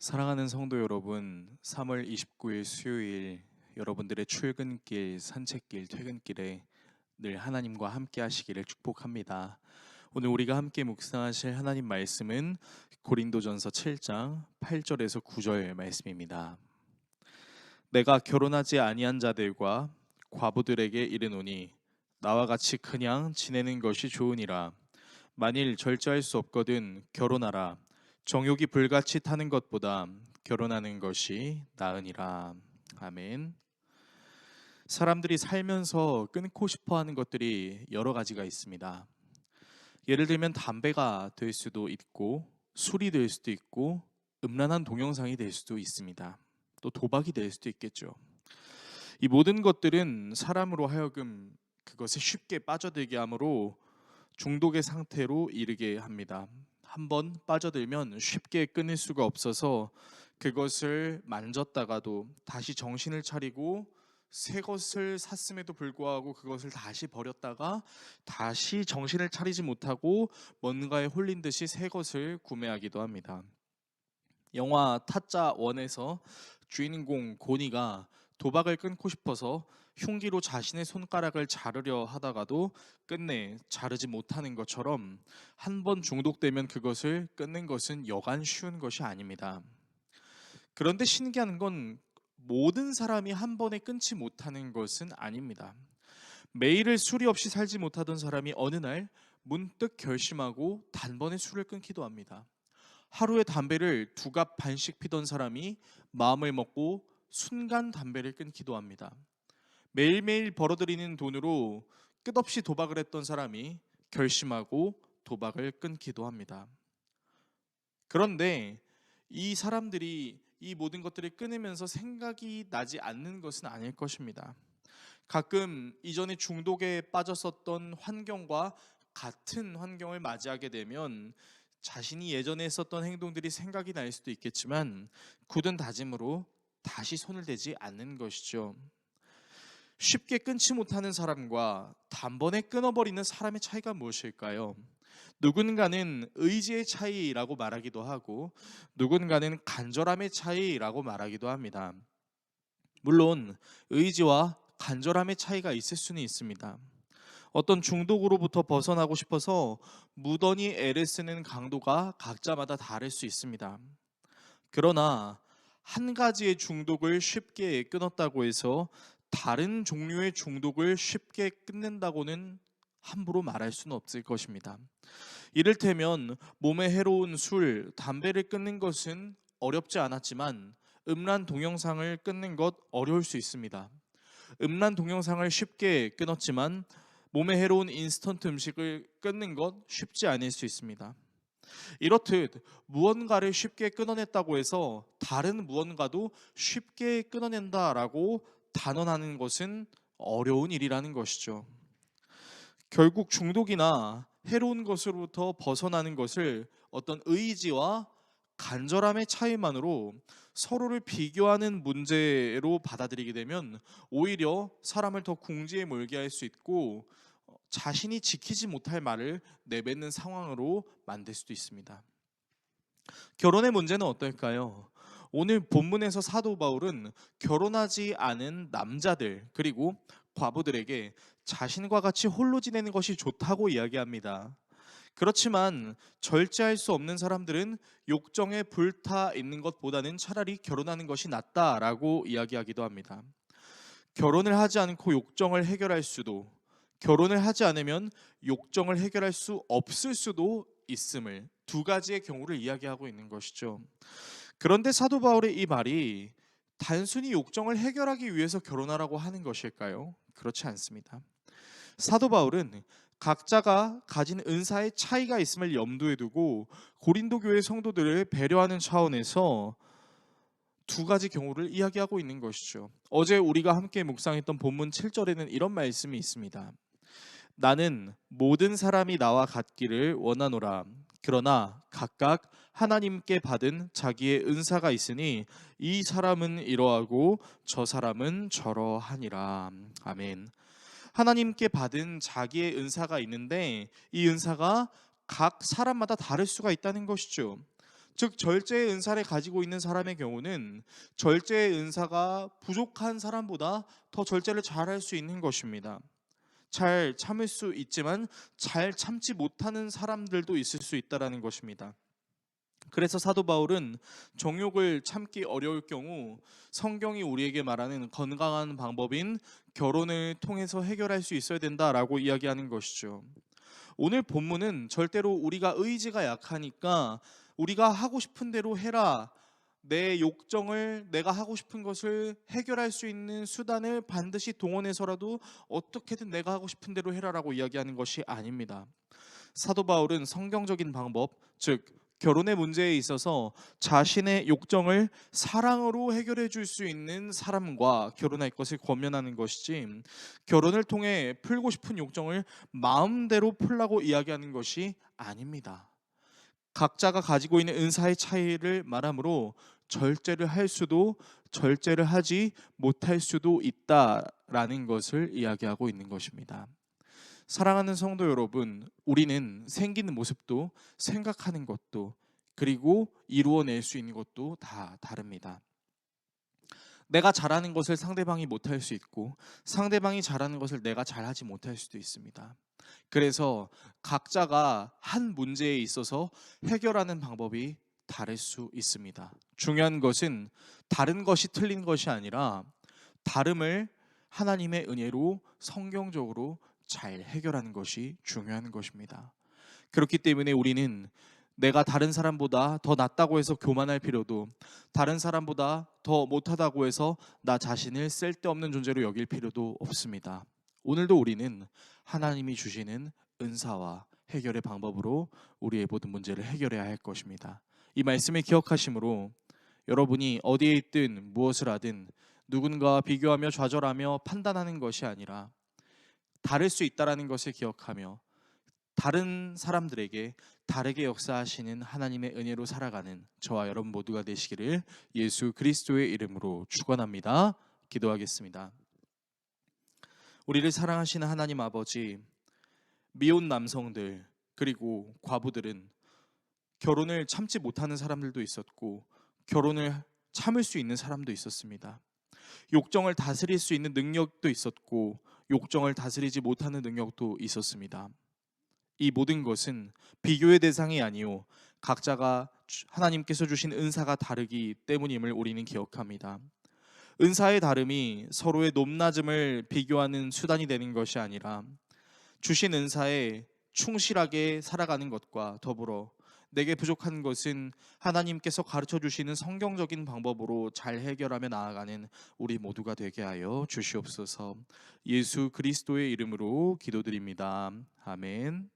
사랑하는 성도 여러분, 3월 29일 수요일 여러분들의 출근길, 산책길, 퇴근길에 늘 하나님과 함께 하시기를 축복합니다. 오늘 우리가 함께 묵상하실 하나님 말씀은 고린도전서 7장 8절에서 9절 말씀입니다. 내가 결혼하지 아니한 자들과 과부들에게 이르노니 나와 같이 그냥 지내는 것이 좋으니라. 만일 절제할 수 없거든 결혼하라. 정욕이 불같이 타는 것보다 결혼하는 것이 나으니라. 아멘. 사람들이 살면서 끊고 싶어 하는 것들이 여러 가지가 있습니다. 예를 들면 담배가 될 수도 있고, 술이 될 수도 있고, 음란한 동영상이 될 수도 있습니다. 또 도박이 될 수도 있겠죠. 이 모든 것들은 사람으로 하여금 그것에 쉽게 빠져들게 하므로 중독의 상태로 이르게 합니다. 한번 빠져들면 쉽게 끊을 수가 없어서 그것을 만졌다가도 다시 정신을 차리고 새 것을 샀음에도 불구하고 그것을 다시 버렸다가 다시 정신을 차리지 못하고 뭔가에 홀린 듯이 새 것을 구매하기도 합니다. 영화 타짜 1에서 주인공 고니가 도박을 끊고 싶어서 흉기로 자신의 손가락을 자르려 하다가도 끝내 자르지 못하는 것처럼 한 번 중독되면 그것을 끊는 것은 여간 쉬운 것이 아닙니다. 그런데 신기한 건 모든 사람이 한 번에 끊지 못하는 것은 아닙니다. 매일을 술이 없이 살지 못하던 사람이 어느 날 문득 결심하고 단번에 술을 끊기도 합니다. 하루에 담배를 2갑 반씩 피던 사람이 마음을 먹고 순간 담배를 끊기도 합니다. 매일매일 벌어들이는 돈으로 끝없이 도박을 했던 사람이 결심하고 도박을 끊기도 합니다. 그런데 이 사람들이 이 모든 것들을 끊으면서 생각이 나지 않는 것은 아닐 것입니다. 가끔 이전에 중독에 빠졌었던 환경과 같은 환경을 맞이하게 되면 자신이 예전에 했었던 행동들이 생각이 날 수도 있겠지만 굳은 다짐으로 다시 손을 대지 않는 것이죠. 쉽게 끊지 못하는 사람과 단번에 끊어버리는 사람의 차이가 무엇일까요? 누군가는 의지의 차이라고 말하기도 하고 누군가는 간절함의 차이라고 말하기도 합니다. 물론 의지와 간절함의 차이가 있을 수는 있습니다. 어떤 중독으로부터 벗어나고 싶어서 무던히 애를 쓰는 강도가 각자마다 다를 수 있습니다. 그러나 한 가지의 중독을 쉽게 끊었다고 해서 다른 종류의 중독을 쉽게 끊는다고는 함부로 말할 수는 없을 것입니다. 이를테면 몸에 해로운 술, 담배를 끊는 것은 어렵지 않았지만 음란 동영상을 끊는 것 어려울 수 있습니다. 음란 동영상을 쉽게 끊었지만 몸에 해로운 인스턴트 음식을 끊는 것 쉽지 않을 수 있습니다. 이렇듯 무언가를 쉽게 끊어냈다고 해서 다른 무언가도 쉽게 끊어낸다라고 단언하는 것은 어려운 일이라는 것이죠. 결국 중독이나 해로운 것으로부터 벗어나는 것을 어떤 의지와 간절함의 차이만으로 서로를 비교하는 문제로 받아들이게 되면 오히려 사람을 더 궁지에 몰게 할 수 있고 자신이 지키지 못할 말을 내뱉는 상황으로 만들 수도 있습니다. 결혼의 문제는 어떨까요? 오늘 본문에서 사도 바울은 결혼하지 않은 남자들 그리고 과부들에게 자신과 같이 홀로 지내는 것이 좋다고 이야기합니다. 그렇지만 절제할 수 없는 사람들은 욕정에 불타 있는 것보다는 차라리 결혼하는 것이 낫다라고 이야기하기도 합니다. 결혼을 하지 않고 욕정을 해결할 수도, 결혼을 하지 않으면 욕정을 해결할 수 없을 수도 있음을 두 가지의 경우를 이야기하고 있는 것이죠. 그런데 사도 바울의 이 말이 단순히 욕정을 해결하기 위해서 결혼하라고 하는 것일까요? 그렇지 않습니다. 사도 바울은 각자가 가진 은사의 차이가 있음을 염두에 두고 고린도 교회 성도들을 배려하는 차원에서 두 가지 경우를 이야기하고 있는 것이죠. 어제 우리가 함께 묵상했던 본문 7절에는 이런 말씀이 있습니다. 나는 모든 사람이 나와 같기를 원하노라. 그러나 각각 하나님께 받은 자기의 은사가 있으니 이 사람은 이러하고 저 사람은 저러하니라. 아멘. 하나님께 받은 자기의 은사가 있는데 이 은사가 각 사람마다 다를 수가 있다는 것이죠. 즉 절제의 은사를 가지고 있는 사람의 경우는 절제의 은사가 부족한 사람보다 더 절제를 잘할 수 있는 것입니다. 잘 참을 수 있지만 잘 참지 못하는 사람들도 있을 수 있다라는 것입니다. 그래서 사도 바울은 정욕을 참기 어려울 경우 성경이 우리에게 말하는 건강한 방법인 결혼을 통해서 해결할 수 있어야 된다라고 이야기하는 것이죠. 오늘 본문은 절대로 우리가 의지가 약하니까 우리가 하고 싶은 대로 해라, 내 욕정을, 내가 하고 싶은 것을 해결할 수 있는 수단을 반드시 동원해서라도 어떻게든 내가 하고 싶은 대로 해라라고 이야기하는 것이 아닙니다. 사도 바울은 성경적인 방법, 즉 결혼의 문제에 있어서 자신의 욕정을 사랑으로 해결해 줄 수 있는 사람과 결혼할 것을 권면하는 것이지, 결혼을 통해 풀고 싶은 욕정을 마음대로 풀라고 이야기하는 것이 아닙니다. 각자가 가지고 있는 은사의 차이를 말하므로 절제를 할 수도 절제를 하지 못할 수도 있다라는 것을 이야기하고 있는 것입니다. 사랑하는 성도 여러분, 우리는 생기는 모습도 생각하는 것도 그리고 이루어낼 수 있는 것도 다 다릅니다. 내가 잘하는 것을 상대방이 못할 수 있고 상대방이 잘하는 것을 내가 잘하지 못할 수도 있습니다. 그래서 각자가 한 문제에 있어서 해결하는 방법이 다를 수 있습니다. 중요한 것은 다른 것이 틀린 것이 아니라 다름을 하나님의 은혜로 성경적으로 잘 해결하는 것이 중요한 것입니다. 그렇기 때문에 우리는 내가 다른 사람보다 더 낫다고 해서 교만할 필요도, 다른 사람보다 더 못하다고 해서 나 자신을 쓸데없는 존재로 여길 필요도 없습니다. 오늘도 우리는 하나님이 주시는 은사와 해결의 방법으로 우리의 모든 문제를 해결해야 할 것입니다. 이 말씀을 기억하심으로 여러분이 어디에 있든 무엇을 하든 누군가와 비교하며 좌절하며 판단하는 것이 아니라 다를 수 있다라는 것을 기억하며 다른 사람들에게 다르게 역사하시는 하나님의 은혜로 살아가는 저와 여러분 모두가 되시기를 예수 그리스도의 이름으로 축원합니다. 기도하겠습니다. 우리를 사랑하시는 하나님 아버지, 미혼 남성들 그리고 과부들은 결혼을 참지 못하는 사람들도 있었고 결혼을 참을 수 있는 사람도 있었습니다. 욕정을 다스릴 수 있는 능력도 있었고 욕정을 다스리지 못하는 능력도 있었습니다. 이 모든 것은 비교의 대상이 아니요 각자가 하나님께서 주신 은사가 다르기 때문임을 우리는 기억합니다. 은사의 다름이 서로의 높낮음을 비교하는 수단이 되는 것이 아니라 주신 은사에 충실하게 살아가는 것과 더불어 내게 부족한 것은 하나님께서 가르쳐 주시는 성경적인 방법으로 잘 해결하며 나아가는 우리 모두가 되게 하여 주시옵소서. 예수 그리스도의 이름으로 기도드립니다. 아멘.